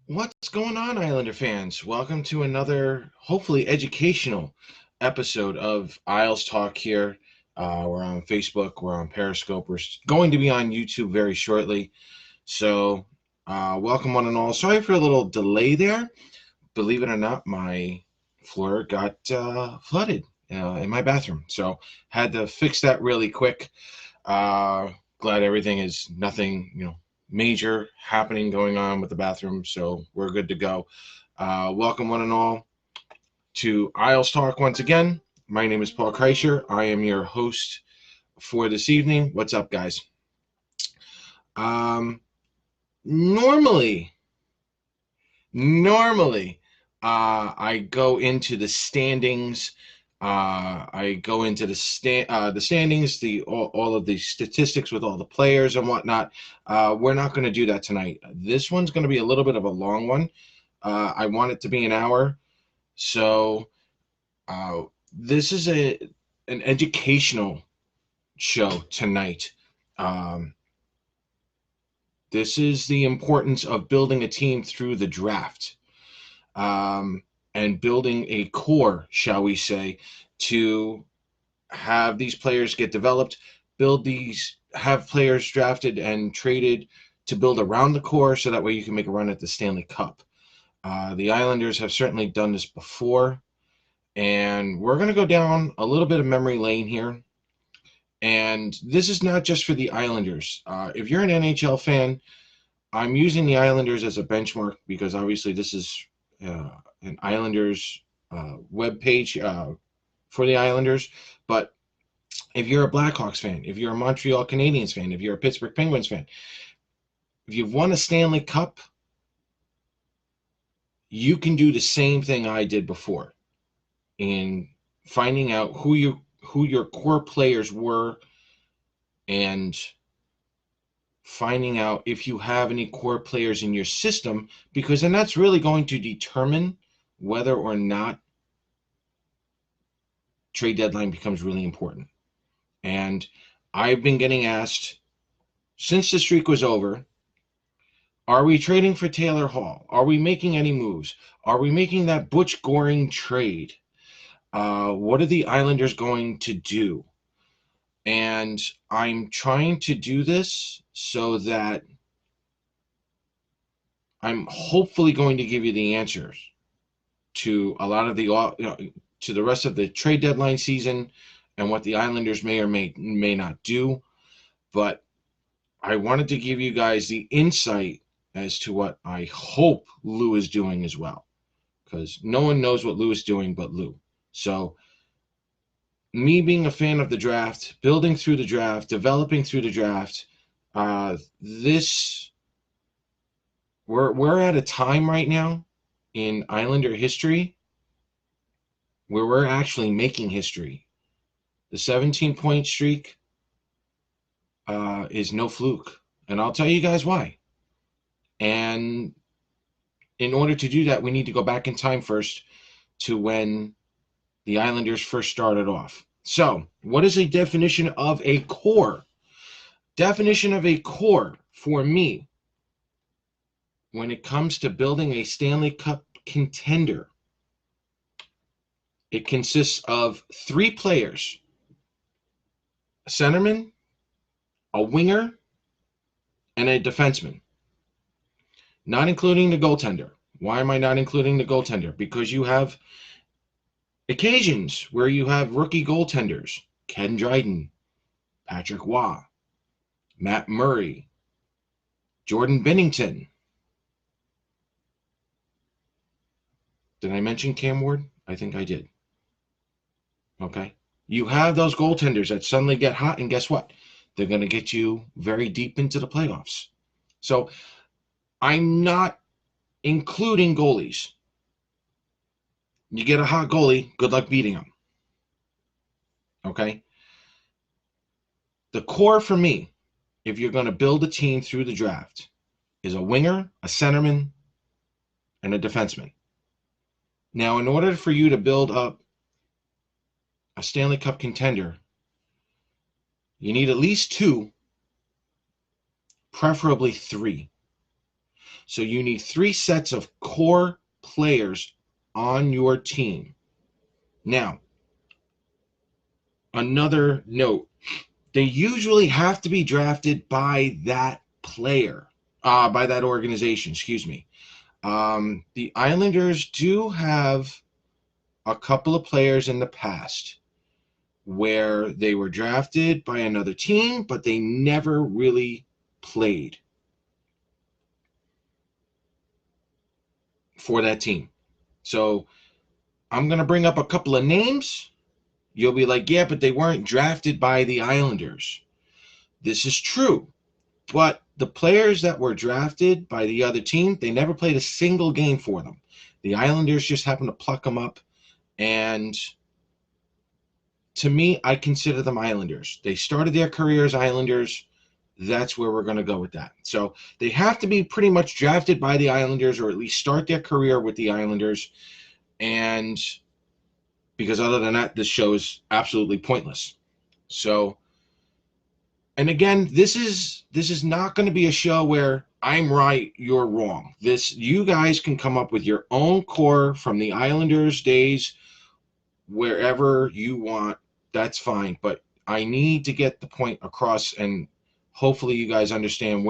What's going on, Islander fans? Welcome to another, hopefully, educational episode of Isles Talk here. We're on Facebook, we're on Periscope, we're going to be on YouTube very shortly. So, welcome one and all. Sorry for a little delay there. Believe it or not, my floor got flooded in my bathroom. So, had to fix that really quick. Uh, Glad everything is nothing, major happening going on with the bathroom, so we're good to go. Welcome one and all to Isles Talk once again. My name is Paul Kreischer. I am your host for this evening. What's up, guys? Um, normally, normally, I go into the standings. I go into the standings, all of the statistics with all the players and whatnot. We're not going to do that tonight. This one's going to be a little bit of a long one. I want it to be an hour, so uh, this is an educational show tonight. Um, this is the importance of building a team through the draft. And building a core, shall we say, to have these players get developed, have players drafted and traded to build around the core so that way you can make a run at the Stanley Cup. The Islanders have certainly done this before, and we're going to go down a little bit of memory lane here. And this is not just for the Islanders. If you're an NHL fan, I'm using the Islanders as a benchmark because obviously this is an Islanders web page for the Islanders. But if you're a Blackhawks fan, if you're a Montreal Canadiens fan, if you're a Pittsburgh Penguins fan, if you've won a Stanley Cup, you can do the same thing I did before in finding out who your core players were and finding out if you have any core players in your system, because then that's really going to determine whether or not trade deadline becomes really important. And I've been getting asked since the streak was over, are we trading for Taylor Hall? Are we making any moves? Are we making that Butch Goring trade? What are the Islanders going to do? And I'm trying to do this so that I'm hopefully going to give you the answers to a lot of to the rest of the trade deadline season and what the Islanders may or may not do. But I wanted to give you guys the insight as to what I hope Lou is doing as well, because no one knows what Lou is doing but Lou. So me being a fan of the draft, building through the draft, developing through the draft, this we're at a time right now in Islander history where we're actually making history. The 17-point streak is no fluke, and I'll tell you guys why. And in order to do that, we need to go back in time first to when the Islanders first started off. So, what is a definition of a core? Definition of a core for me when it comes to building a Stanley Cup contender, it consists of 3 players: a centerman, a winger, and a defenseman. Not including the goaltender. Why am I not including the goaltender? Because you have occasions where you have rookie goaltenders: Ken Dryden, Patrick Waugh, Matt Murray, Jordan Binnington. Did I mention Cam Ward? I think I did. Okay. You have those goaltenders that suddenly get hot, and guess what? They're going to get you very deep into the playoffs. So I'm not including goalies. You get a hot goalie, good luck beating him. Okay? The core for me, if you're going to build a team through the draft, is a winger, a centerman, and a defenseman. Now, in order for you to build up a Stanley Cup contender, you need at least 2, preferably 3. So you need 3 sets of core players on your team. Now, another note, they usually have to be drafted by that player, by that organization, excuse me. The Islanders do have a couple of players in the past where they were drafted by another team, but they never really played for that team. So I'm going to bring up a couple of names. You'll be like, yeah, but they weren't drafted by the Islanders. This is true. But the players that were drafted by the other team, they never played a single game for them. The Islanders just happened to pluck them up. And to me, I consider them Islanders. They started their career as Islanders. That's where we're going to go with that. So they have to be pretty much drafted by the Islanders, or at least start their career with the Islanders. And because other than that, this show is absolutely pointless. So, and again, this is not going to be a show where I'm right, you're wrong. You guys can come up with your own core from the Islanders days, wherever you want. That's fine, but I need to get the point across, and hopefully you guys understand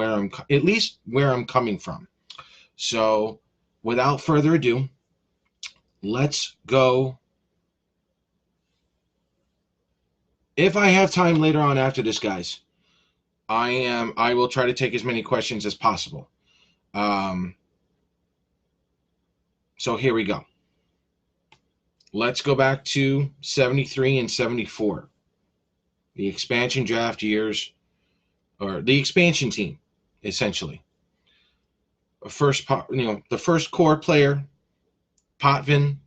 at least where I'm coming from. So, without further ado, let's go. If I have time later on after this, guys, I will try to take as many questions as possible. So here we go. Let's go back to 73 and 74. The expansion draft years, or the expansion team, essentially. The first core player, Potvin.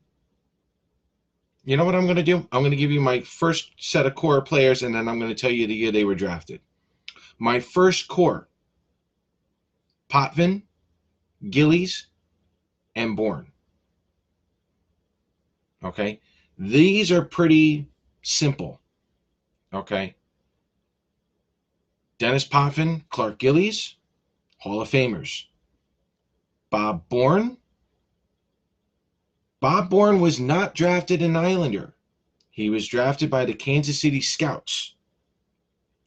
You know what I'm going to do? I'm going to give you my first set of core players, and then I'm going to tell you the year they were drafted. My first core, Potvin, Gillies, and Bourne. Okay? These are pretty simple. Okay? Dennis Potvin, Clark Gillies, Hall of Famers. Bob Bourne. Bob Bourne was not drafted an Islander. He was drafted by the Kansas City Scouts.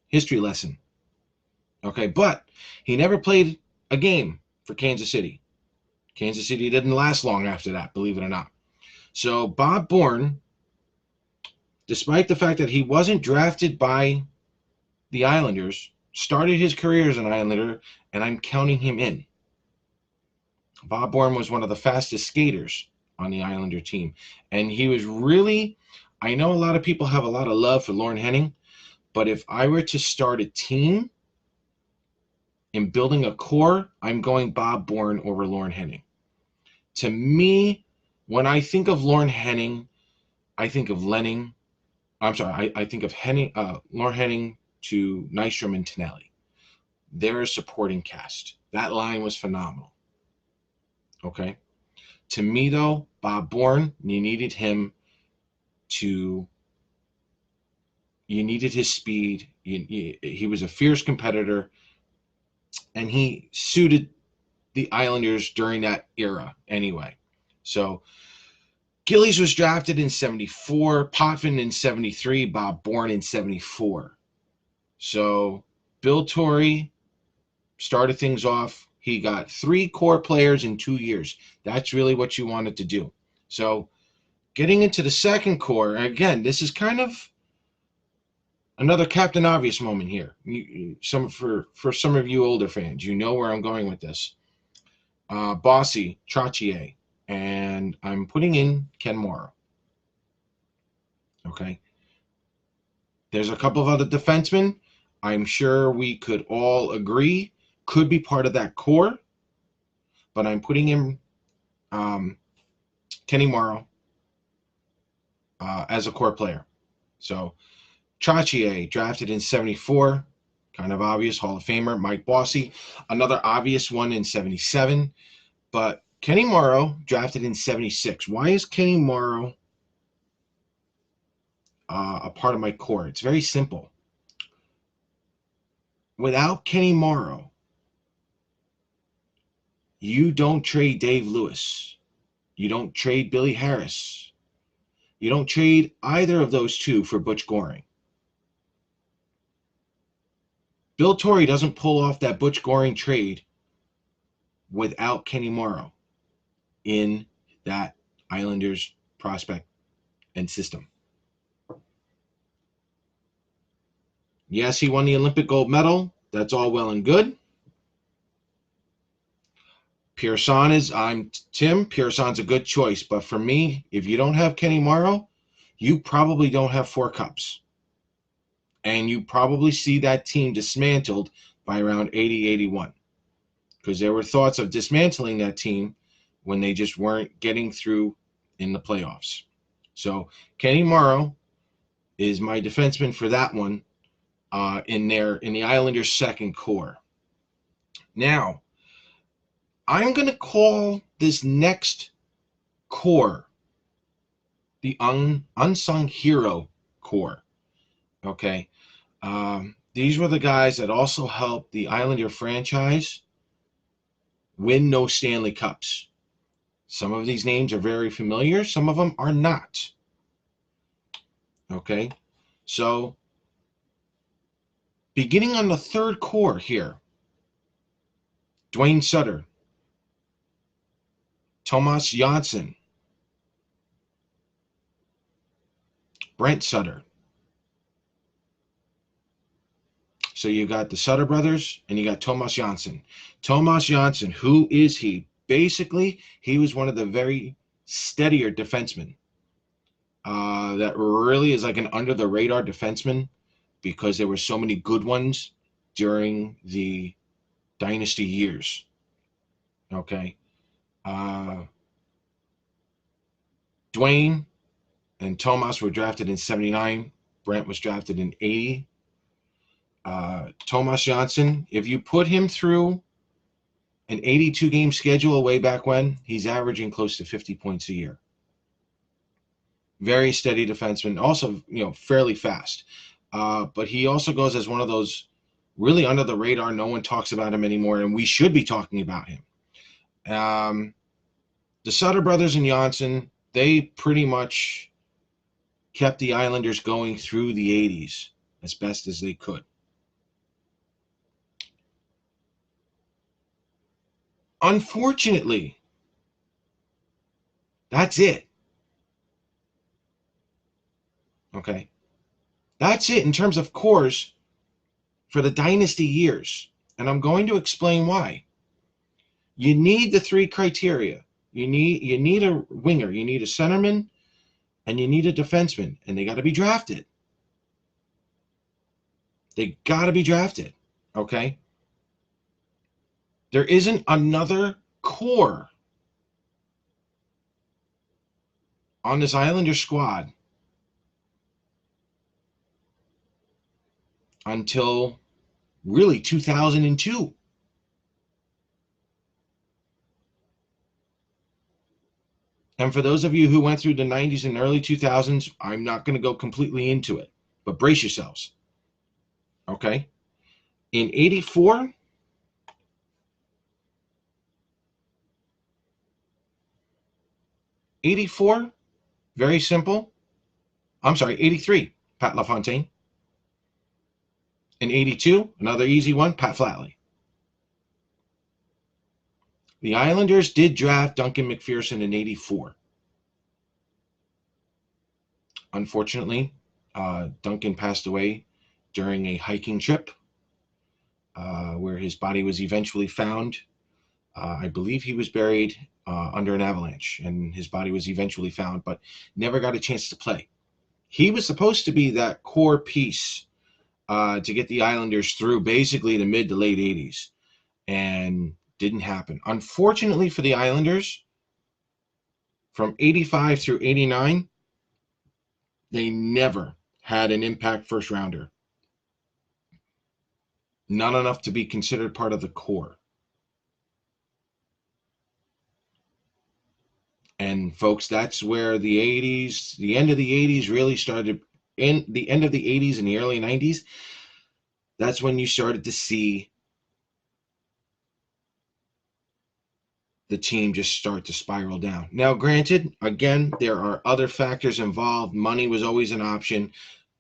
History lesson. Okay, but he never played a game for Kansas City. Kansas City didn't last long after that, believe it or not. So Bob Bourne, despite the fact that he wasn't drafted by the Islanders, started his career as an Islander, and I'm counting him in. Bob Bourne was one of the fastest skaters on the Islander team. And he was really, I know a lot of people have a lot of love for Lorne Henning, but if I were to start a team in building a core, I'm going Bob Bourne over Lorne Henning. To me, when I think of Lorne Henning, I think of Lenning. I'm sorry, I think of Lorne Henning to Nystrom and Tonelli. They're a supporting cast. That line was phenomenal. Okay? To me, though, Bob Bourne, you needed his speed. He was a fierce competitor, and he suited the Islanders during that era anyway. So Gillies was drafted in 74, Potvin in 73, Bob Bourne in 74. So Bill Torrey started things off. He got 3 core players in 2 years. That's really what you wanted to do. So getting into the second core, again, this is kind of another Captain Obvious moment here. For some of you older fans, you know where I'm going with this. Bossy, Trottier, and I'm putting in Ken Morrow. Okay. There's a couple of other defensemen I'm sure we could all agree could be part of that core, but I'm putting in Kenny Morrow as a core player. So Trottier, drafted in 74, kind of obvious, Hall of Famer. Mike Bossy, another obvious one in 77. But Kenny Morrow, drafted in 76. Why is Kenny Morrow a part of my core? It's very simple. Without Kenny Morrow, You don't trade Dave Lewis. You don't trade Billy Harris. You don't trade either of those two for Butch Goring. Bill Torrey doesn't pull off that Butch Goring trade without Kenny Morrow in that Islanders prospect and system. Yes, he won the Olympic gold medal. That's all well and good. I'm Tim. Pearson's a good choice, but for me, if you don't have Kenny Morrow, you probably don't have 4 cups. And you probably see that team dismantled by around 80-81. Because there were thoughts of dismantling that team when they just weren't getting through in the playoffs. So Kenny Morrow is my defenseman for that one in the Islanders' second core. Now, I'm going to call this next core the unsung hero core. Okay. These were the guys that also helped the Islander franchise win no Stanley Cups. Some of these names are very familiar. Some of them are not. Okay. So, beginning on the third core here, Dwayne Sutter, Tomas Janssen, Brent Sutter. So you got the Sutter brothers and you got Tomas Janssen. Tomas Janssen, who is he? Basically, he was one of the very steadier defensemen. That really is like an under-the-radar defenseman because there were so many good ones during the dynasty years. Okay. Dwayne and Tomas were drafted in 79. Brent was drafted in 80. Tomas Janssen, if you put him through an 82-game schedule way back when, he's averaging close to 50 points a year. Very steady defenseman, also, fairly fast. But he also goes as one of those really under the radar. No one talks about him anymore, and we should be talking about him. The Sutter brothers and Janssen, they pretty much kept the Islanders going through the 80s as best as they could. Unfortunately, that's it. Okay. That's it in terms of cores for the dynasty years. And I'm going to explain why. You need the 3 criteria. You need a winger, you need a centerman, and you need a defenseman. And they got to be drafted. They got to be drafted. Okay. There isn't another core on this Islander squad until really 2002. And for those of you who went through the 90s and early 2000s, I'm not going to go completely into it, but brace yourselves. Okay? In 84, very simple. I'm sorry, 83, Pat LaFontaine. In 82, another easy one, Pat Flatley. The Islanders did draft Duncan McPherson in 84. Unfortunately, Duncan passed away during a hiking trip where his body was eventually found. I believe he was buried under an avalanche, and his body was eventually found, but never got a chance to play. He was supposed to be that core piece to get the Islanders through basically the mid to late 80s, and didn't happen. Unfortunately for the Islanders, from 85 through 89, they never had an impact first rounder. Not enough to be considered part of the core. And folks, that's where the 80s, the end of the 80s really started. In the end of the 80s and the early 90s, that's when you started to see the team just start to spiral down. Now, granted, again, there are other factors involved. Money was always an option.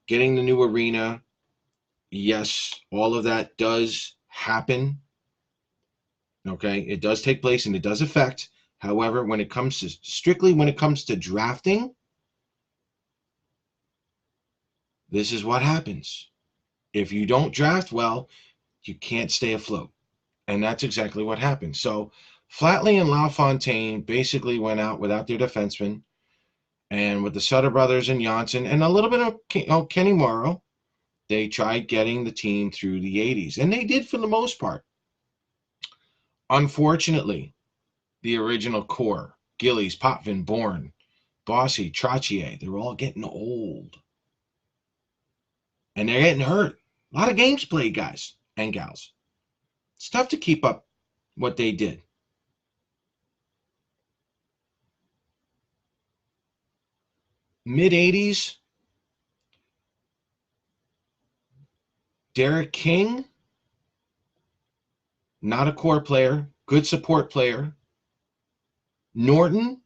Getting the new arena, yes, all of that does happen. Okay, it does take place and it does affect. However, when it comes to strictly when it comes to drafting, this is what happens. If you don't draft well, you can't stay afloat. And that's exactly what happened. So Flatley and LaFontaine basically went out without their defenseman. And with the Sutter brothers and Janssen and a little bit of Kenny Morrow, they tried getting the team through the 80s. And they did for the most part. Unfortunately, the original core, Gillies, Potvin, Bourne, Bossy, Trottier, they're all getting old. And they're getting hurt. A lot of games played, guys and gals. It's tough to keep up what they did. Mid-80s, Derek King, not a core player, good support player. Norton,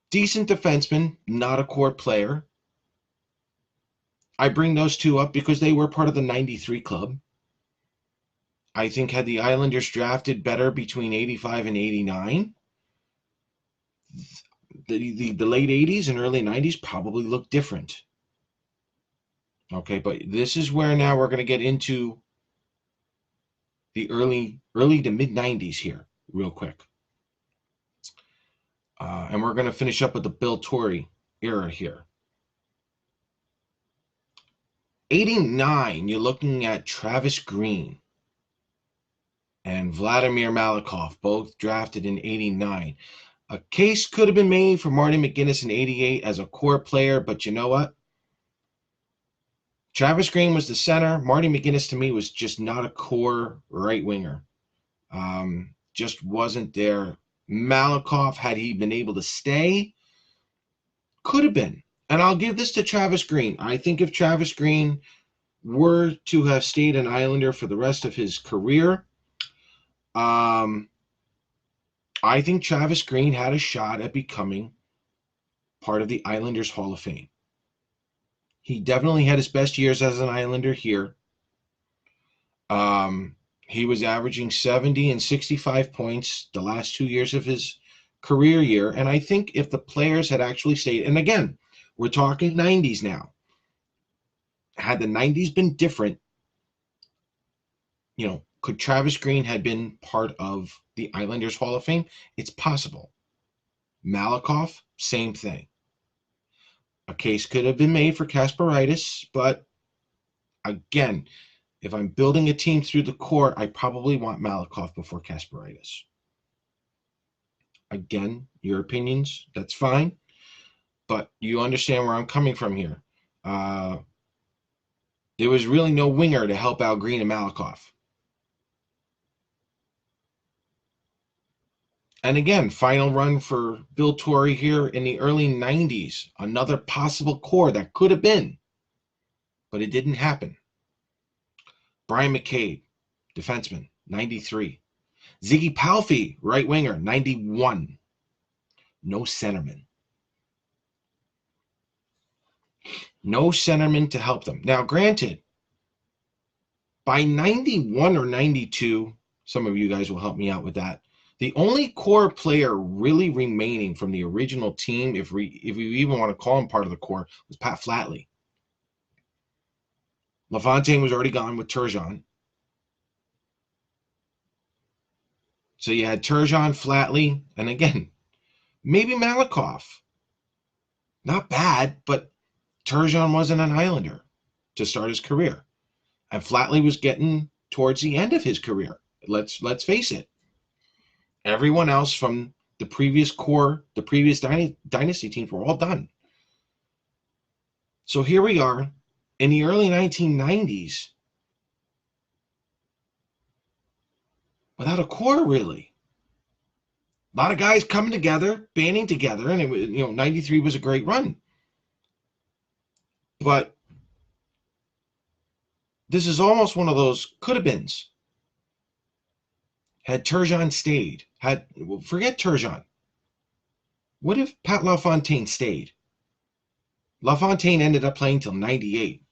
decent defenseman, not a core player. I bring those two up because they were part of the 93 club. I think had the Islanders drafted better between 85 and 89, the late 80s and early 90s probably looked different. Okay, but this is where now we're going to get into the early to mid 90s here real quick. And we're going to finish up with the Bill Torrey era here. 89, you're looking at Travis Green and Vladimir Malakoff, both drafted in 89. A case could have been made for Marty McGinnis in 88 as a core player, but you know what? Travis Green was the center. Marty McGinnis, to me, was just not a core right winger. Just wasn't there. Malakoff, had he been able to stay, could have been. And I'll give this to Travis Green. I think if Travis Green were to have stayed an Islander for the rest of his career, I think Travis Green had a shot at becoming part of the Islanders Hall of Fame. He definitely had his best years as an Islander here. He was averaging 70 and 65 points the last 2 years of his career year. And I think if the players had actually stayed, and again, we're talking 90s now. Had the 90s been different, could Travis Green have been part of the Islanders Hall of Fame? It's possible. Malakoff, same thing. A case could have been made for Kasparaitis, but again, if I'm building a team through the core, I probably want Malakoff before Kasparaitis. Again, your opinions, that's fine, but you understand where I'm coming from here. There was really no winger to help out Green and Malakoff. And again, final run for Bill Torrey here in the early 90s. Another possible core that could have been, but it didn't happen. Brian McCabe, defenseman, 93. Ziggy Palffy, right winger, 91. No centerman. No centerman to help them. Now, granted, by 91 or 92, some of you guys will help me out with that, the only core player really remaining from the original team, if you even want to call him part of the core, was Pat Flatley. LaFontaine was already gone with Turgeon. So you had Turgeon, Flatley, and again, maybe Malakoff. Not bad, but Turgeon wasn't an Islander to start his career. And Flatley was getting towards the end of his career. Let's face it. Everyone else from the previous core, the previous dynasty teams were all done. So here we are in the early 1990s without a core, really. A lot of guys coming together, banding together, and it was, 93 was a great run. But this is almost one of those could have beens. Had Turgeon stayed, Forget Turgeon. What if Pat LaFontaine stayed? LaFontaine ended up playing till 98.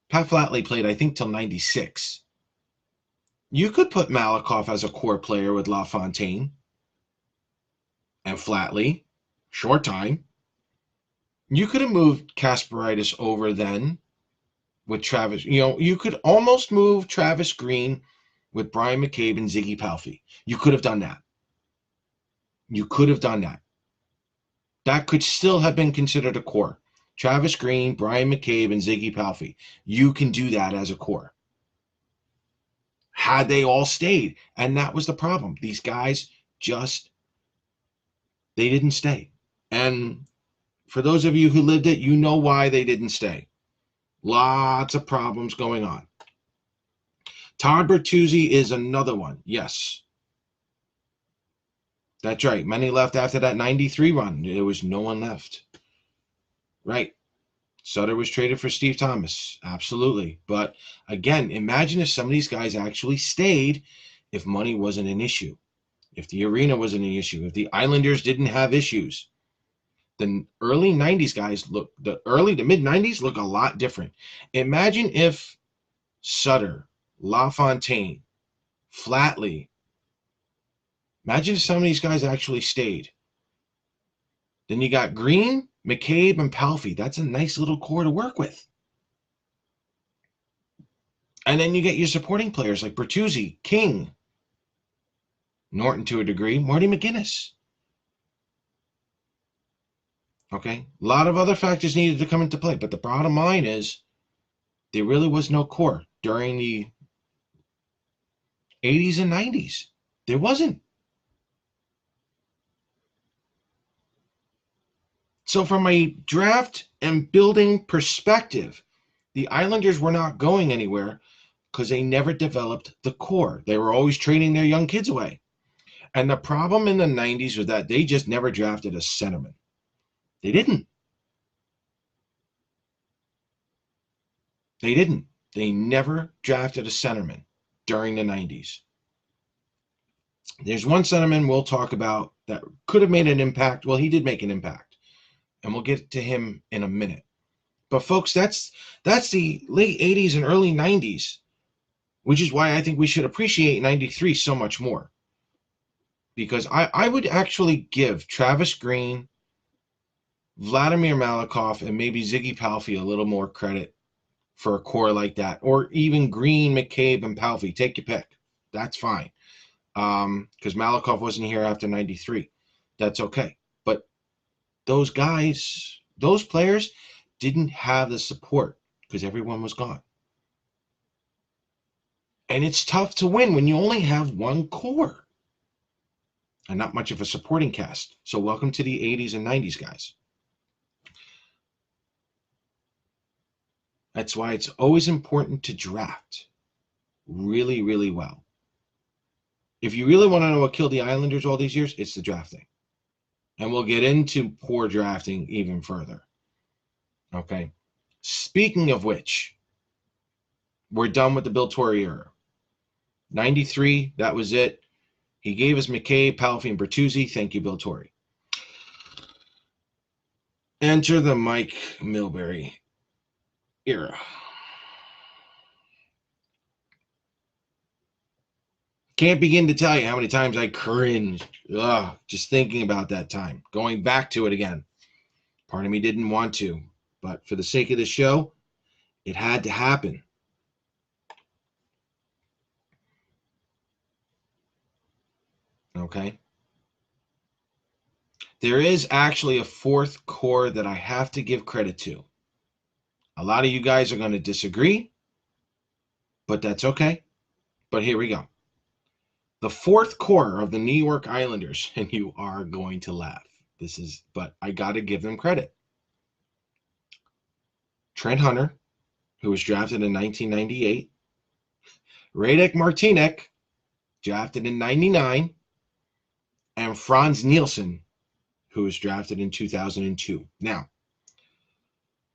Pat Flatley played, I think, till 96. You could put Malakoff as a core player with LaFontaine and Flatley. Short time. You could have moved Kasparaitis over then with Travis. You could almost move Travis Green with Brian McCabe and Ziggy Palffy. You could have done that. You could have done that. That could still have been considered a core. Travis Green, Brian McCabe, and Ziggy Palffy. You can do that as a core. Had they all stayed. And that was the problem. These guys they didn't stay. And for those of you who lived it, you know why they didn't stay. Lots of problems going on. Todd Bertuzzi is another one. Yes. That's right. Many left after that 93 run. There was no one left. Right. Sutter was traded for Steve Thomas. Absolutely. But again, imagine if some of these guys actually stayed if money wasn't an issue, if the arena wasn't an issue, if the Islanders didn't have issues. The early 90s guys the mid 90s look a lot different. Imagine if Sutter, LaFontaine, Flatley, imagine if some of these guys actually stayed. Then you got Green, McCabe, and Palffy. That's a nice little core to work with. And then you get your supporting players like Bertuzzi, King, Norton to a degree, Marty McGuinness. Okay, a lot of other factors needed to come into play, but the bottom line is there really was no core during the 80s and 90s. There wasn't. So from a draft and building perspective, the Islanders were not going anywhere because they never developed the core. They were always trading their young kids away. And the problem in the 90s was that they just never drafted a centerman. They didn't. They never drafted a centerman during the 90s. There's one centerman we'll talk about that could have made an impact. Well, he did make an impact. And we'll get to him in a minute. But folks, that's the late 80s and early 90s, which is why I think we should appreciate 93 so much more. Because I would actually give Travis Green, Vladimir Malakoff, and maybe Ziggy Palffy a little more credit for a core like that. Or even Green, McCabe, and Palffy. Take your pick. That's fine. Because Malakoff wasn't here after 93. That's okay. But those guys, those players didn't have the support because everyone was gone. And it's tough to win when you only have one core and not much of a supporting cast. So welcome to the 80s and 90s, guys. That's why it's always important to draft really, really well. If you really want to know what killed the Islanders all these years, it's the drafting. And we'll get into poor drafting even further. Okay. Speaking of which, we're done with the Bill Torrey era. 93, that was it. He gave us McCabe, Palffy, and Bertuzzi. Thank you, Bill Torrey. Enter the Mike Milbury era. Can't begin to tell you how many times I cringed just thinking about that time, going back to it again. Part of me didn't want to, but for the sake of the show, it had to happen. Okay. There is actually a fourth core that I have to give credit to. A lot of you guys are going to disagree, but that's okay. But here we go. The fourth core of the New York Islanders, and you are going to laugh. But I got to give them credit. Trent Hunter, who was drafted in 1998. Radek Martinek, drafted in 99. And Franz Nielsen, who was drafted in 2002. Now,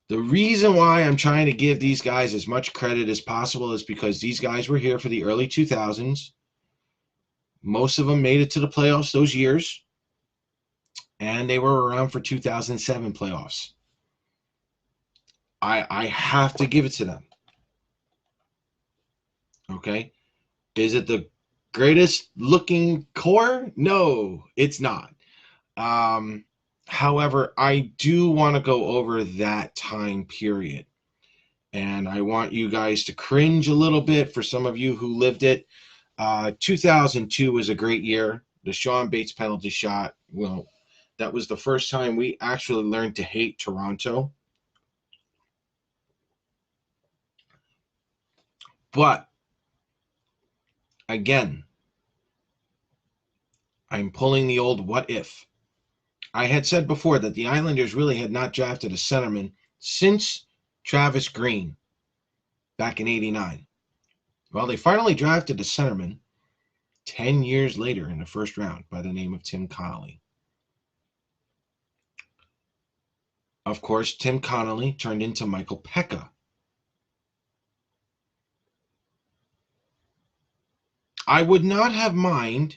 the reason why I'm trying to give these guys as much credit as possible is because these guys were here for the early 2000s. Most of them made it to the playoffs those years, and they were around for 2007 playoffs. I have to give it to them. Okay. Is it the greatest looking core? No, it's not. Um, However, I do want to go over that time period. And I want you guys to cringe a little bit for some of you who lived it. 2002 was a great year. The Sean Bates penalty shot, well, that was the first time we actually learned to hate Toronto. But again, I'm pulling the old what if. I had said before that the Islanders really had not drafted a centerman since Travis Green back in '89. Well, they finally drafted a centerman 10 years later in the first round by the name of Tim Connolly. Of course, Tim Connolly turned into Michael Peca. I would not have mind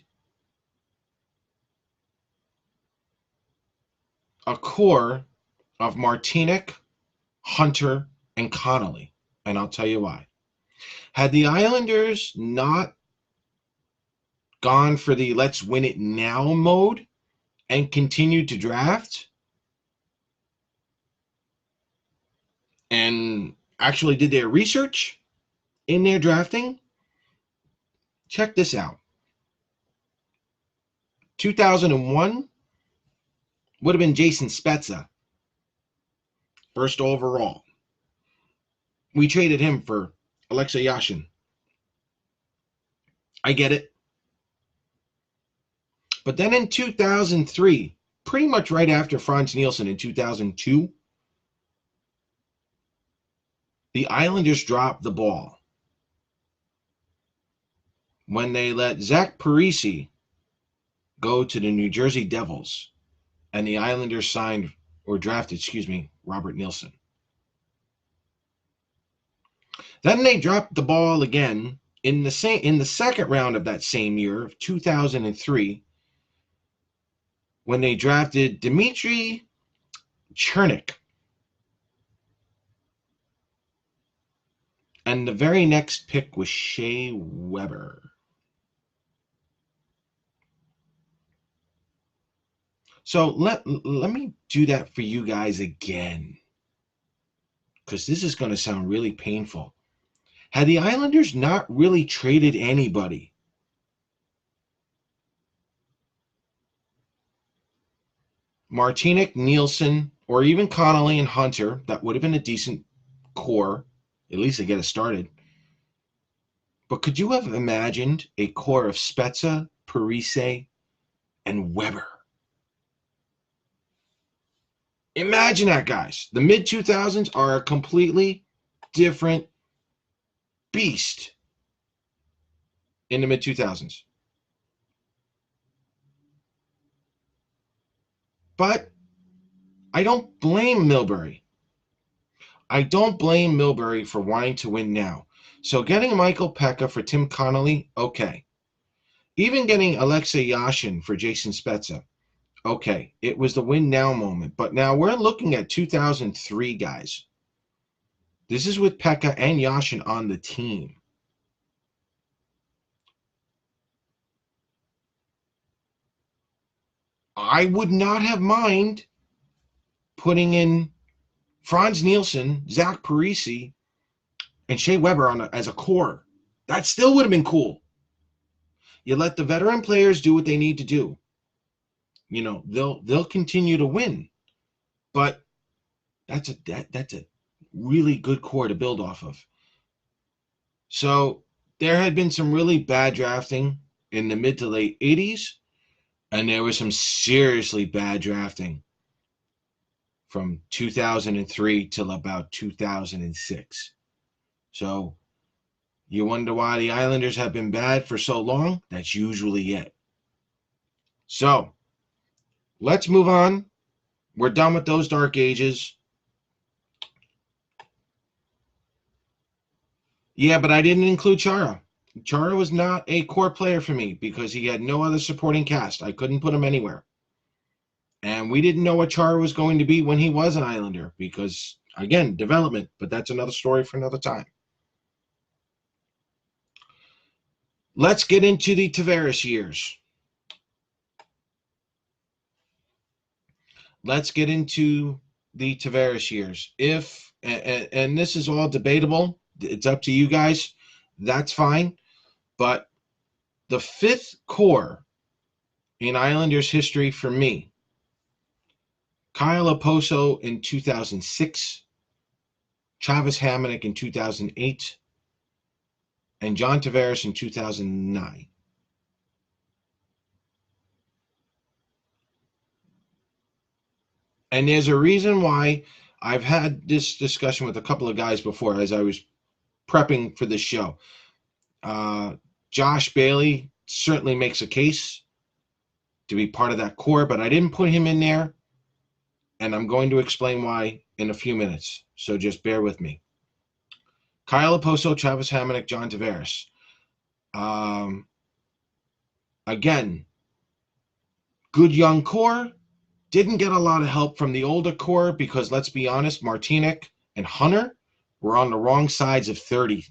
a core of Martinic, Hunter, and Connolly, and I'll tell you why. Had the Islanders not gone for the let's win it now mode and continued to draft and actually did their research in their drafting, check this out. 2001 would have been Jason Spezza, first overall. We traded him for Alexei Yashin. I get it. But then in 2003, pretty much right after Franz Nielsen in 2002, the Islanders dropped the ball when they let Zach Parise go to the New Jersey Devils, and the Islanders signed or drafted, Robert Nielsen. Then they dropped the ball again in the second round of that same year of 2003 when they drafted Dmitry Chernik. And the very next pick was Shea Weber. So let me do that for you guys again, because this is going to sound really painful. Had the Islanders not really traded anybody, Martinic, Nielsen, or even Connolly and Hunter, that would have been a decent core, at least to get us started. But could you have imagined a core of Spezza, Parise, and Weber? Imagine that, guys. The mid-2000s are a completely different beast in the mid-2000s. But I don't blame Milbury. I don't blame Milbury for wanting to win now. So getting Michael Peca for Tim Connolly, okay. Even getting Alexei Yashin for Jason Spezza, okay. It was the win now moment. But now we're looking at 2003, guys. This is with Peca and Yashin on the team. I would not have mind putting in Franz Nielsen, Zach Parise, and Shea Weber as a core. That still would have been cool. You let the veteran players do what they need to do. You know, they'll continue to win. But that's a really good core to build off of. So there had been some really bad drafting in the mid to late 80s, and there was some seriously bad drafting from 2003 till about 2006. So you wonder why the Islanders have been bad for so long? That's usually it. So let's move on. We're done with those dark ages. Yeah, but I didn't include Chara. Chara was not a core player for me because he had no other supporting cast. I couldn't put him anywhere. And we didn't know what Chara was going to be when he was an Islander because, again, development, but that's another story for another time. Let's get into the Tavares years. Let's get into the Tavares years. If, and this is all debatable, it's up to you guys. That's fine. But the fifth core in Islanders history for me, Kyle Oposo in 2006, Travis Hamonic in 2008, and John Tavares in 2009. And there's a reason why. I've had this discussion with a couple of guys before as I was prepping for this show. Josh Bailey certainly makes a case to be part of that core, but I didn't put him in there, and I'm going to explain why in a few minutes, so just bear with me. Kyle Oposo, Travis Hamonic, John Tavares. Again, good young core. Didn't get a lot of help from the older core because, let's be honest, Martinic and Hunter were on the wrong sides of 30.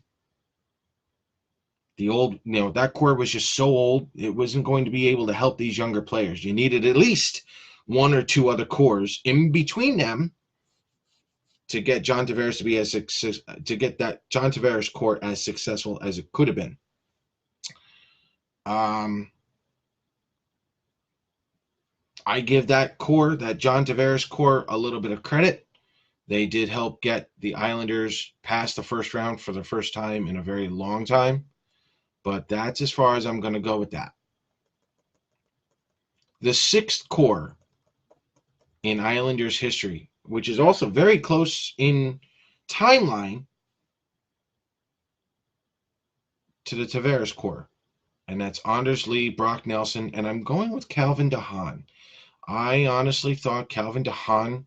The old, that core was just so old, it wasn't going to be able to help these younger players. You needed at least one or two other cores in between them to get John Tavares to be to get that John Tavares core as successful as it could have been. I give that core, that John Tavares core, a little bit of credit. They did help get the Islanders past the first round for the first time in a very long time. But that's as far as I'm going to go with that. The sixth core in Islanders history, which is also very close in timeline to the Tavares core, and that's Anders Lee, Brock Nelson, and I'm going with Calvin DeHaan. I honestly thought Calvin DeHaan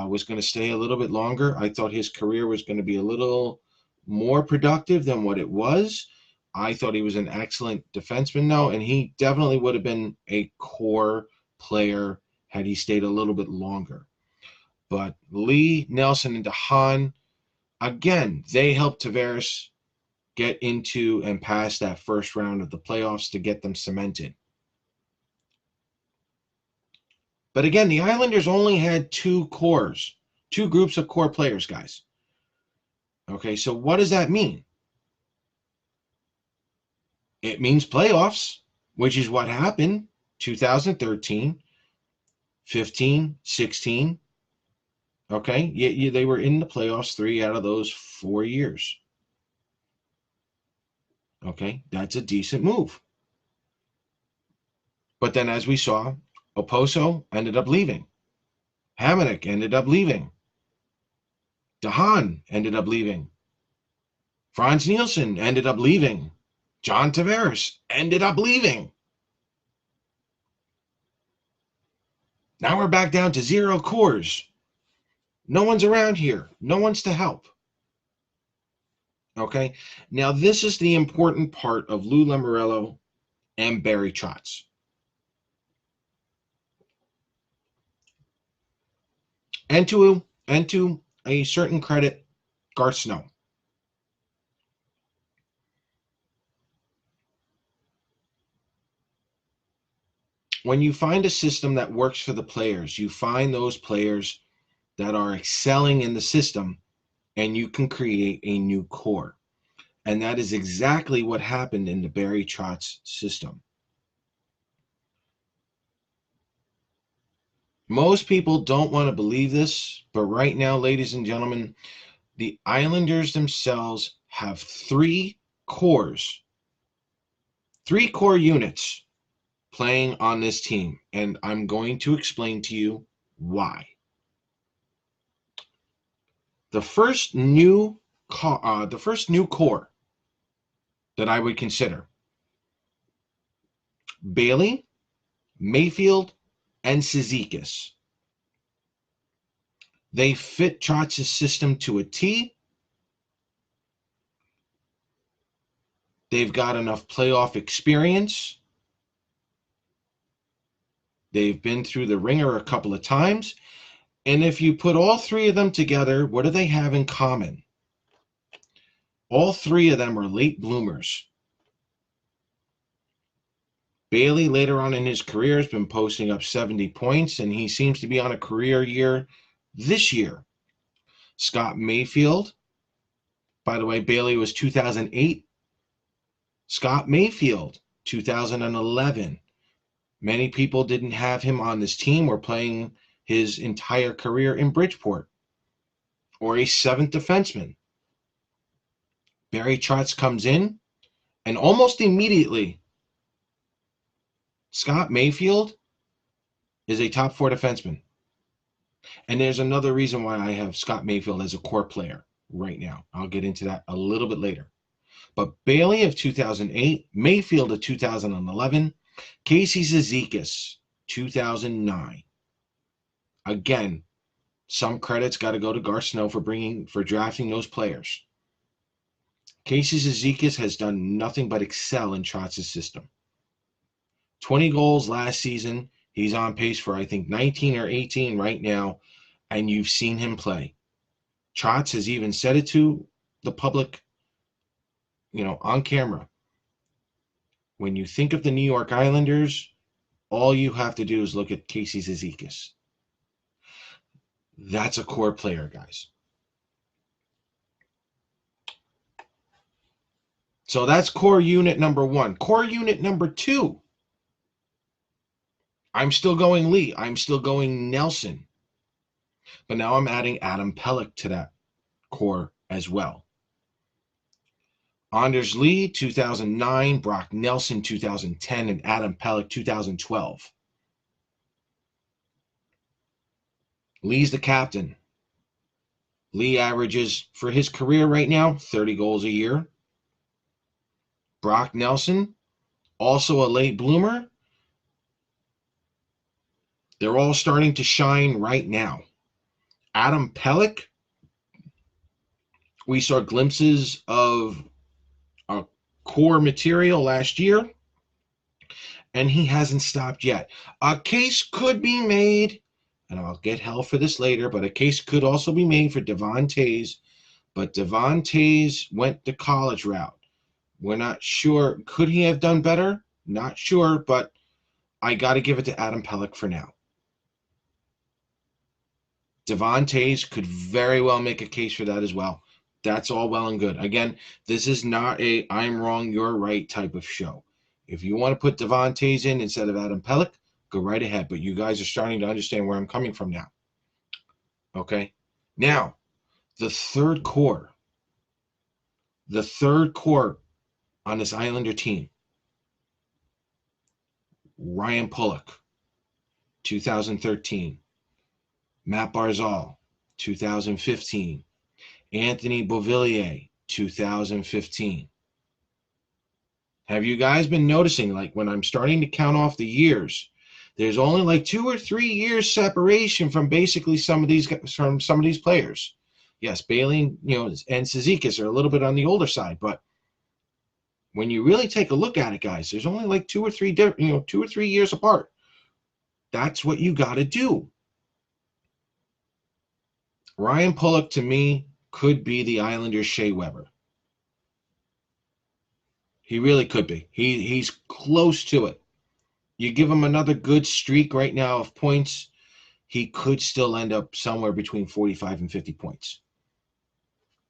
was going to stay a little bit longer. I thought his career was going to be a little more productive than what it was. I thought he was an excellent defenseman, though, and he definitely would have been a core player had he stayed a little bit longer. But Lee, Nelson, and DeHaan, again, they helped Tavares get into and past that first round of the playoffs to get them cemented. But again, the Islanders only had two cores, two groups of core players, guys. Okay, so what does that mean? It means playoffs, which is what happened 2013, 15, 16. Okay, they were in the playoffs 3 out of those 4 years. Okay, that's a decent move. But then, as we saw, Oposo ended up leaving. Hamonic ended up leaving. DeHaan ended up leaving. Franz Nielsen ended up leaving. John Tavares ended up leaving. Now we're back down to 0 cores. No one's around here. No one's to help. Okay, now this is the important part of Lou Lamoriello and Barry Trotz. And to a certain credit, Garth Snow. When you find a system that works for the players, you find those players that are excelling in the system, and you can create a new core. And that is exactly what happened in the Barry Trotz system. Most people don't want to believe this, but right now, ladies and gentlemen, the Islanders themselves have 3 cores, 3 core units playing on this team, and I'm going to explain to you why. The first new core that I would consider: Bailey, Mayfield, and Cizikas. They fit Trotz's system to a T. They've got enough playoff experience. They've been through the ringer a couple of times. And if you put all three of them together, what do they have in common? All three of them are late bloomers. Bailey, later on in his career, has been posting up 70 points, and he seems to be on a career year this year. Scott Mayfield, by the way, Bailey was 2008. Scott Mayfield, 2011. Many people didn't have him on this team or playing his entire career in Bridgeport, or a seventh defenseman. Barry Trotz comes in, and almost immediately, Scott Mayfield is a top four defenseman. And there's another reason why I have Scott Mayfield as a core player right now. I'll get into that a little bit later. But Bailey of 2008, Mayfield of 2011, Casey Zizekas, 2009. Again, some credits got to go to Garth Snow for drafting those players. Casey Zizekas has done nothing but excel in Trotz's system. 20 goals last season. He's on pace for, I think, 19 or 18 right now, and you've seen him play. Trotz has even said it to the public, on camera. When you think of the New York Islanders, all you have to do is look at Casey Zizekas. That's a core player, guys. So that's core unit number one. Core unit number two. I'm still going Lee. I'm still going Nelson. But now I'm adding Adam Pelech to that core as well. Anders Lee, 2009, Brock Nelson, 2010, and Adam Pelech, 2012. Lee's the captain. Lee averages, for his career right now, 30 goals a year. Brock Nelson, also a late bloomer. They're all starting to shine right now. Adam Pelech, we saw glimpses of a core material last year, and he hasn't stopped yet. A case could be made, and I'll get hell for this later, but a case could also be made for Devon Toews, but Devon Toews went the college route. We're not sure. Could he have done better? Not sure, but I got to give it to Adam Pelech for now. Devon Toews could very well make a case for that as well. That's all well and good. Again, this is not a I'm wrong, you're right type of show. If you want to put Devon Toews in instead of Adam Pelech, go right ahead. But you guys are starting to understand where I'm coming from now. Okay? Now, the third core. The third core on this Islander team. Ryan Pulock, 2013. Matt Barzal, 2015. Anthony Beauvillier, 2015. Have you guys been noticing, like when I'm starting to count off the years, there's only like 2 or 3 years separation from basically some of these players. Yes, Bailey, and Zizekas are a little bit on the older side, but when you really take a look at it, guys, there's only like 2 or 3 years apart. That's what you got to do. Ryan Pulock, to me, could be the Islanders' Shea Weber. He really could be. He's close to it. You give him another good streak right now of points, he could still end up somewhere between 45 and 50 points.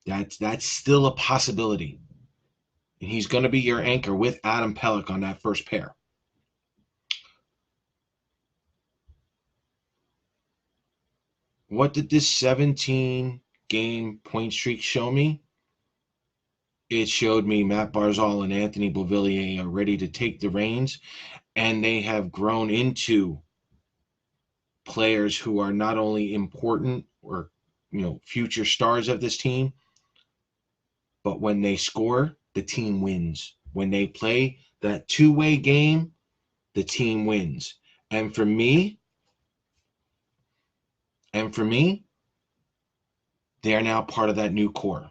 That's still a possibility. And he's going to be your anchor with Adam Pelech on that first pair. What did this 17-game point streak show me? It showed me Matt Barzal and Anthony Beauvillier are ready to take the reins, and they have grown into players who are not only important or future stars of this team, but when they score, the team wins. When they play that two-way game, the team wins. And for me, they are now part of that new core.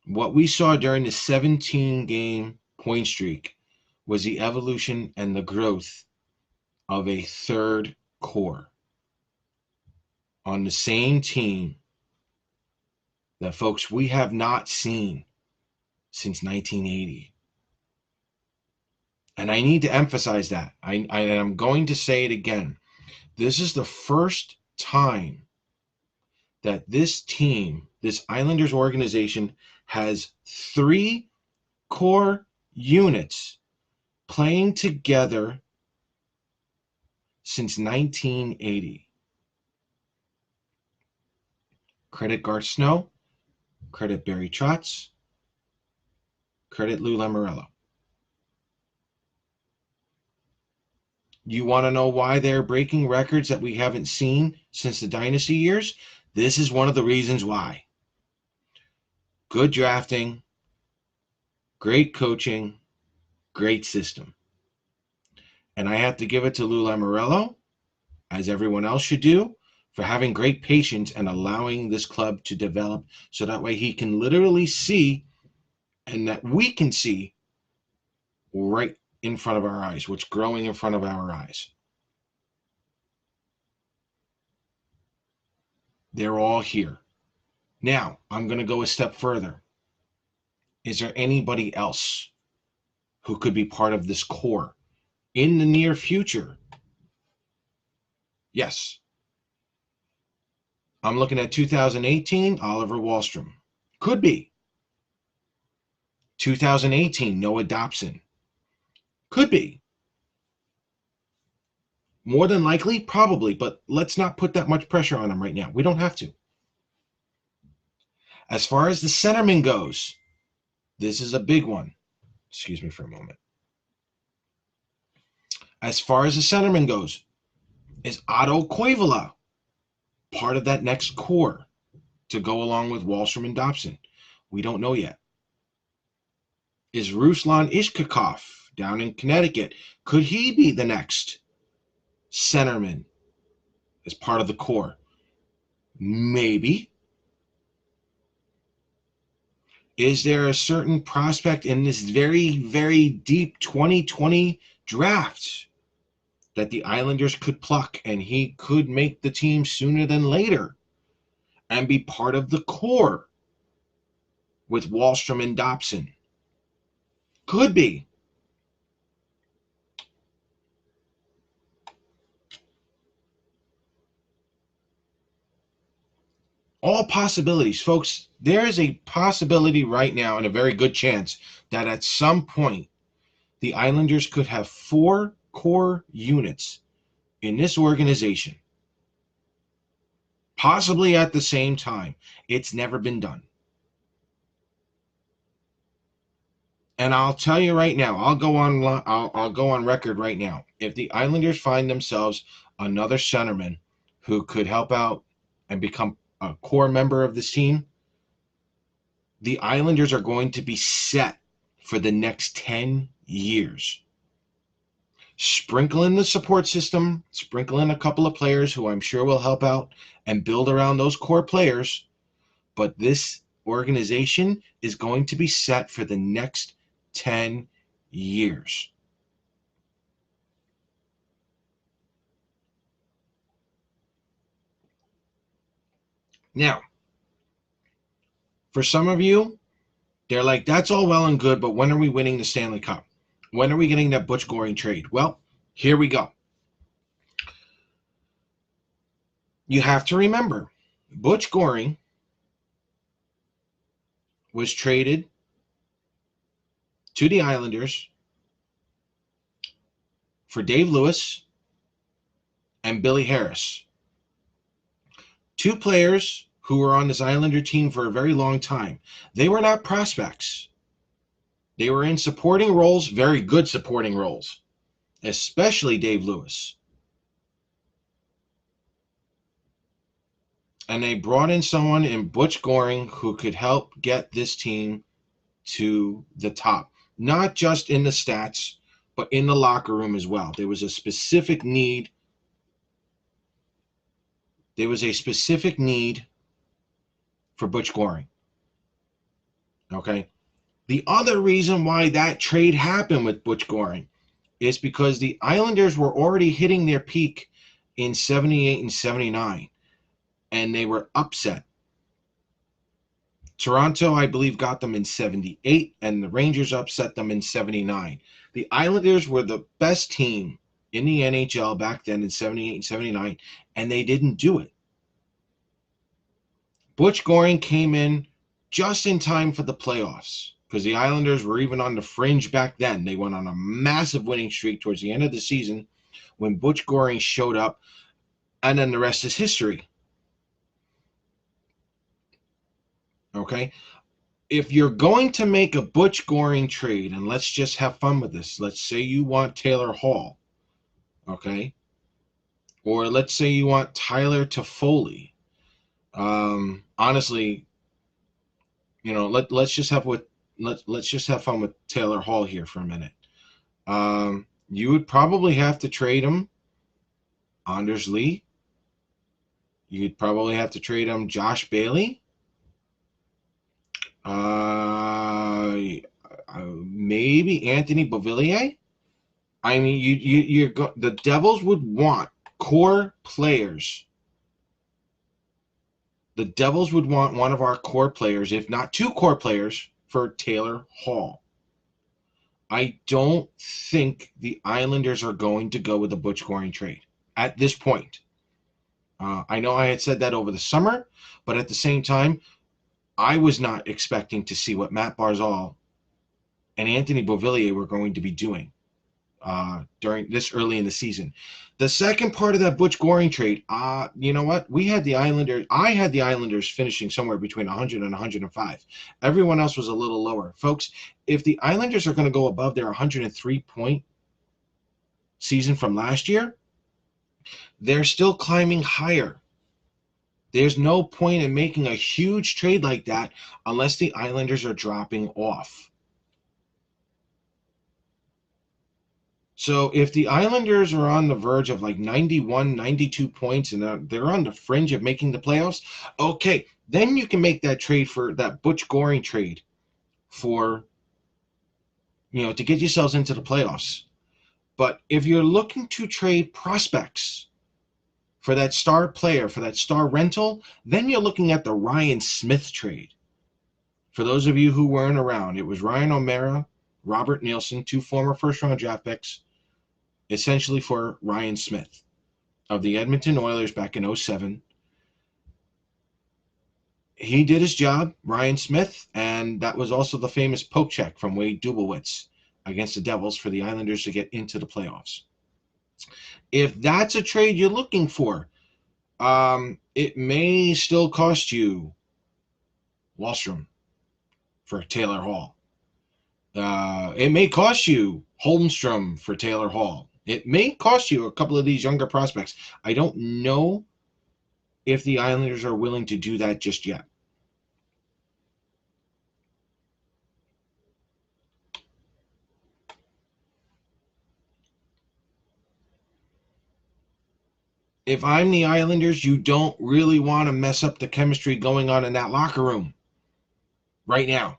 What we saw during the 17-game point streak was the evolution and the growth of a third core on the same team that, folks, we have not seen since 1980. And I need to emphasize that. I'm going to say it again. This is the first time that this team, this Islanders organization, has three core units playing together since 1980. Credit Garth Snow, credit Barry Trotz, credit Lou Lamoriello. You want to know why they're breaking records that we haven't seen since the dynasty years? This is one of the reasons why. Good drafting, great coaching, great system. And I have to give it to Lou Lamoriello, as everyone else should do, for having great patience and allowing this club to develop so that way he can literally see, and that we can see right in front of our eyes, what's growing in front of our eyes. They're all here. Now, I'm going to go a step further. Is there anybody else who could be part of this core in the near future? Yes. I'm looking at 2018, Oliver Wahlstrom. Could be. 2018, Noah Dobson. Could be. More than likely, probably, but let's not put that much pressure on him right now. We don't have to. As far as the centerman goes, this is a big one. Excuse me for a moment. As far as the centerman goes, is Otto Koivula part of that next core to go along with Wahlstrom and Dobson? We don't know yet. Is Ruslan Ishkakov down in Connecticut? Could he be the next centerman as part of the core? Maybe. Is there a certain prospect in this very, very deep 2020 draft that the Islanders could pluck and he could make the team sooner than later and be part of the core with Wahlstrom and Dobson? Could be. All possibilities, folks. There is a possibility right now and a very good chance that at some point the Islanders could have 4 core units in this organization, possibly at the same time. It's never been done. And I'll tell you right now, I'll go on record right now. If the Islanders find themselves another centerman who could help out and become a core member of this team, the Islanders are going to be set for the next 10 years. Sprinkle in the support system, sprinkle in a couple of players who I'm sure will help out and build around those core players, but this organization is going to be set for the next 10 years. Now, for some of you, they're like, that's all well and good, but when are we winning the Stanley Cup? When are we getting that Butch Goring trade? Well, here we go. You have to remember, Butch Goring was traded to the Islanders for Dave Lewis and Billy Harris. 2 players who were on this Islander team for a very long time. They were not prospects. They were in supporting roles, very good supporting roles, especially Dave Lewis. And they brought in someone in Butch Goring who could help get this team to the top, not just in the stats, but in the locker room as well. There was a specific need. There was a specific need for Butch Goring. Okay. The other reason why that trade happened with Butch Goring is because the Islanders were already hitting their peak in 78 and 79, and they were upset. Toronto, I believe, got them in 78, and the Rangers upset them in 79. The Islanders were the best team in the NHL back then in 78 and 79, and they didn't do it. Butch Goring came in just in time for the playoffs because the Islanders were even on the fringe back then. They went on a massive winning streak towards the end of the season when Butch Goring showed up, and then the rest is history. Okay? If you're going to make a Butch Goring trade, and let's just have fun with this, let's say you want Taylor Hall, okay? Or let's say you want Tyler Toffoli. Honestly, let's just let's just have fun with Taylor Hall here for a minute. You would probably have to trade him Anders Lee. You'd probably have to trade him Josh Bailey. Maybe Anthony Beauvillier. I mean, the Devils would want core players. The Devils would want one of our core players, if not two core players, for Taylor Hall. I don't think the Islanders are going to go with the Butch Goring trade at this point. I know I had said that over the summer, but at the same time, I was not expecting to see what Matt Barzal and Anthony Beauvillier were going to be doing during this early in the season. The second part of that Butch Goring trade, you know what? I had the Islanders finishing somewhere between 100 and 105. Everyone else was a little lower. Folks, if the Islanders are going to go above their 103-point season from last year, they're still climbing higher. There's no point in making a huge trade like that unless the Islanders are dropping off. So if the Islanders are on the verge of like 91, 92 points and they're on the fringe of making the playoffs, okay, then you can make that trade for that Butch Goring trade for, to get yourselves into the playoffs. But if you're looking to trade prospects for that star player, for that star rental, then you're looking at the Ryan Smith trade. For those of you who weren't around, it was Ryan O'Mara, Robert Nielsen, two former first-round draft picks, essentially for Ryan Smith of the Edmonton Oilers back in 2007. He did his job, Ryan Smith, and that was also the famous poke check from Wade Dubowitz against the Devils for the Islanders to get into the playoffs. If that's a trade you're looking for, it may still cost you Wahlstrom for Taylor Hall. It may cost you Holmstrom for Taylor Hall. It may cost you a couple of these younger prospects. I don't know if the Islanders are willing to do that just yet. If I'm the Islanders, you don't really want to mess up the chemistry going on in that locker room right now.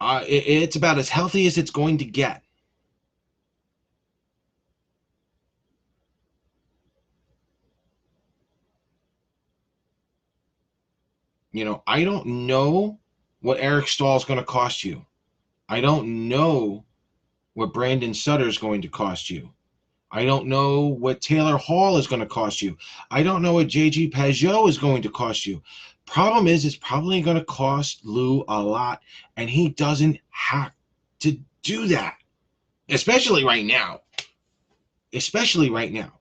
It's about as healthy as it's going to get. I don't know what Eric Stahl is going to cost you. I don't know what Brandon Sutter is going to cost you. I don't know what Taylor Hall is going to cost you. I don't know what JG Pageau is going to cost you. Problem is, it's probably going to cost Lou a lot, and he doesn't have to do that, especially right now. Especially right now.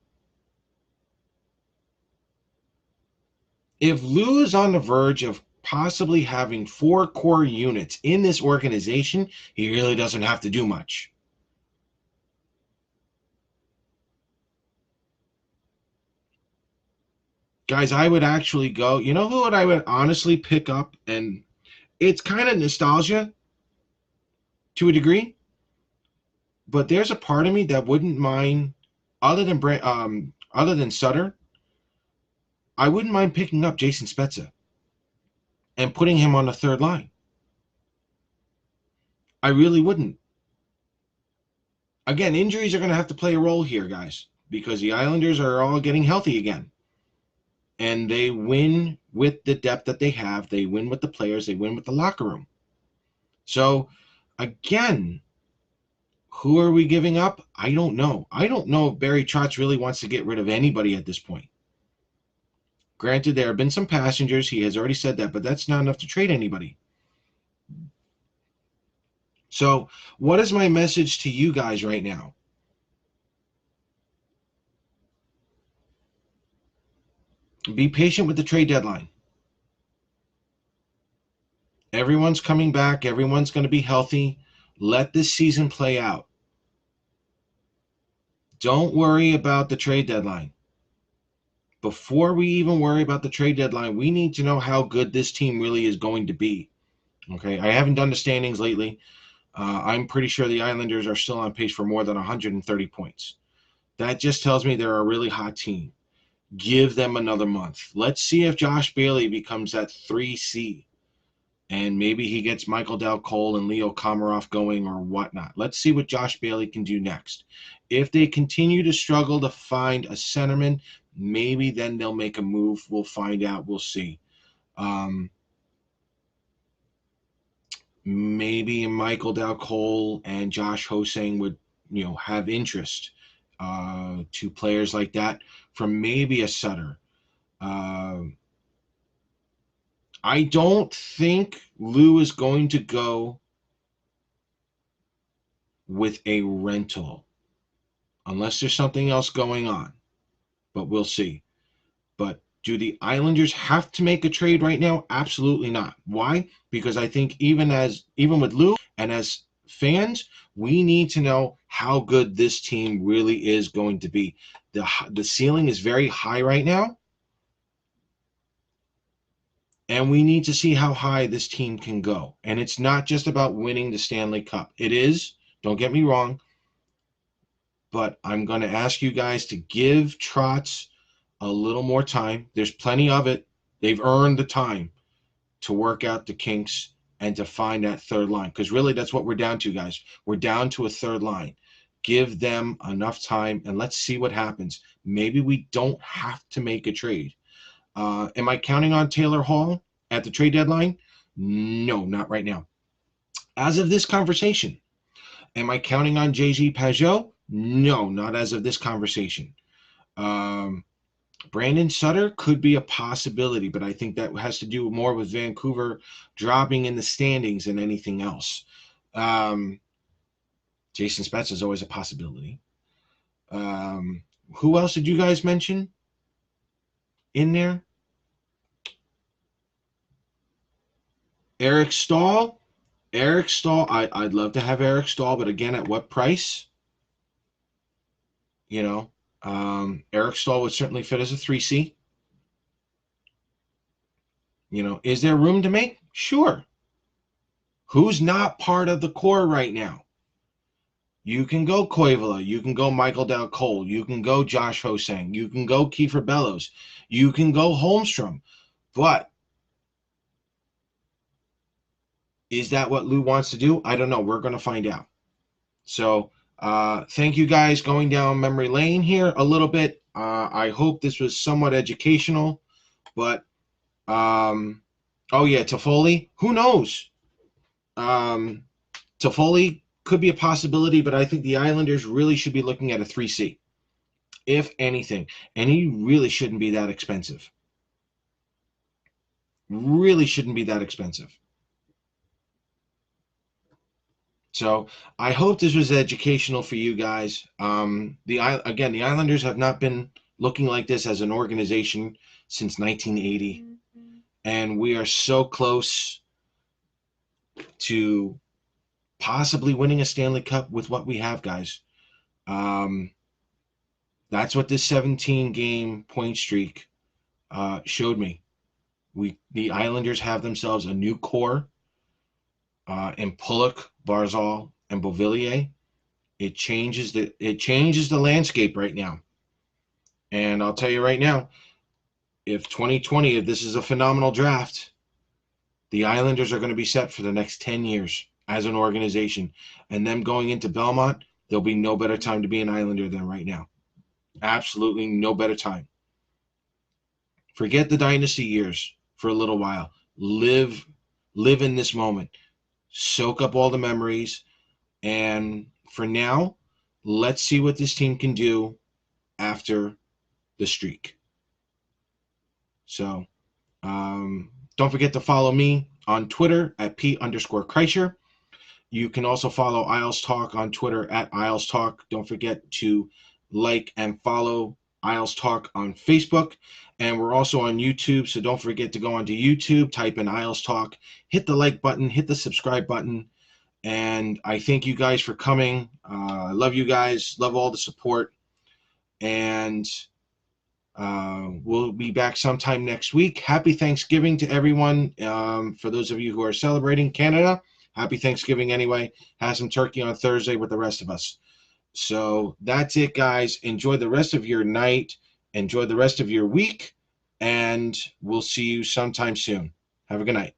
If Lou is on the verge of possibly having 4 core units in this organization, he really doesn't have to do much. Guys, I would actually go, you know who I would honestly pick up, and it's kind of nostalgia to a degree, but there's a part of me that wouldn't mind, other than Sutter, I wouldn't mind picking up Jason Spezza and putting him on the third line. I really wouldn't. Again, injuries are going to have to play a role here, guys, because the Islanders are all getting healthy again. And they win with the depth that they have. They win with the players. They win with the locker room. So, again, who are we giving up? I don't know. I don't know if Barry Trotz really wants to get rid of anybody at this point. Granted, there have been some passengers. He has already said that, but that's not enough to trade anybody. So, what is my message to you guys right now? Be patient with the trade deadline. Everyone's coming back. Everyone's going to be healthy. Let this season play out. Don't worry about the trade deadline. Before we even worry about the trade deadline, we need to know how good this team really is going to be. Okay, I haven't done the standings lately. I'm pretty sure the Islanders are still on pace for more than 130 points. That just tells me they're a really hot team. Give them another month. Let's see if Josh Bailey becomes that 3C. And maybe he gets Michael Dal Cole and Leo Komarov going or whatnot. Let's see what Josh Bailey can do next. If they continue to struggle to find a centerman, maybe then they'll make a move. We'll find out. We'll see. Maybe Michael Dal Cole and Josh Hosang would, have interest to players like that from maybe a Sutter. I don't think Lou is going to go with a rental unless there's something else going on, but we'll see. But do the Islanders have to make a trade right now? Absolutely not. Why? Because I think even with Lou and as fans, we need to know how good this team really is going to be. The ceiling is very high right now, and we need to see how high this team can go. And it's not just about winning the Stanley Cup. It is, don't get me wrong, but I'm going to ask you guys to give Trotz a little more time. There's plenty of it. They've earned the time to work out the kinks and to find that third line. Because really, that's what we're down to, guys. We're down to a third line. Give them enough time, and let's see what happens. Maybe we don't have to make a trade. Am I counting on Taylor Hall at the trade deadline? No, not right now. As of this conversation, am I counting on JG Pageau? No, not as of this conversation. Brandon Sutter could be a possibility, but I think that has to do more with Vancouver dropping in the standings than anything else. Jason Spezza is always a possibility. Who else did you guys mention in there? Eric Stahl. Eric Stahl. I'd love to have Eric Stahl, but again, at what price? Eric Stahl would certainly fit as a 3C. Is there room to make? Sure. Who's not part of the core right now? You can go Koivula. You can go Michael Dal Cole. You can go Josh Hosang. You can go Kiefer Bellows. You can go Holmstrom. But is that what Lou wants to do? I don't know. We're going to find out. So thank you guys going down memory lane here a little bit. I hope this was somewhat educational. But, Toffoli. Who knows? Toffoli could be a possibility, but I think the Islanders really should be looking at a 3C, if anything. And he really shouldn't be that expensive. Really shouldn't be that expensive. So I hope this was educational for you guys. The Islanders have not been looking like this as an organization since 1980. And we are so close to possibly winning a Stanley Cup with what we have, guys. That's what this 17-game point streak showed me. The Islanders have themselves a new core in Pulock, Barzal, and Beauvillier. It changes the landscape right now. And I'll tell you right now, if this is a phenomenal draft, the Islanders are going to be set for the next 10 years. as an organization. And them going into Belmont, there'll be no better time to be an Islander than right now. Absolutely no better time. Forget the dynasty years for a little while. Live in this moment. Soak up all the memories. And for now, let's see what this team can do after the streak. So don't forget to follow me on Twitter at P_Kreischer. You can also follow Isles Talk on Twitter at Isles Talk. Don't forget to like and follow Isles Talk on Facebook. And we're also on YouTube, so don't forget to go onto YouTube, type in Isles Talk, hit the like button, hit the subscribe button. And I thank you guys for coming. I love you guys, love all the support. And we'll be back sometime next week. Happy Thanksgiving to everyone. For those of you who are celebrating Canada, happy Thanksgiving anyway. Have some turkey on Thursday with the rest of us. So that's it, guys. Enjoy the rest of your night. Enjoy the rest of your week. And we'll see you sometime soon. Have a good night.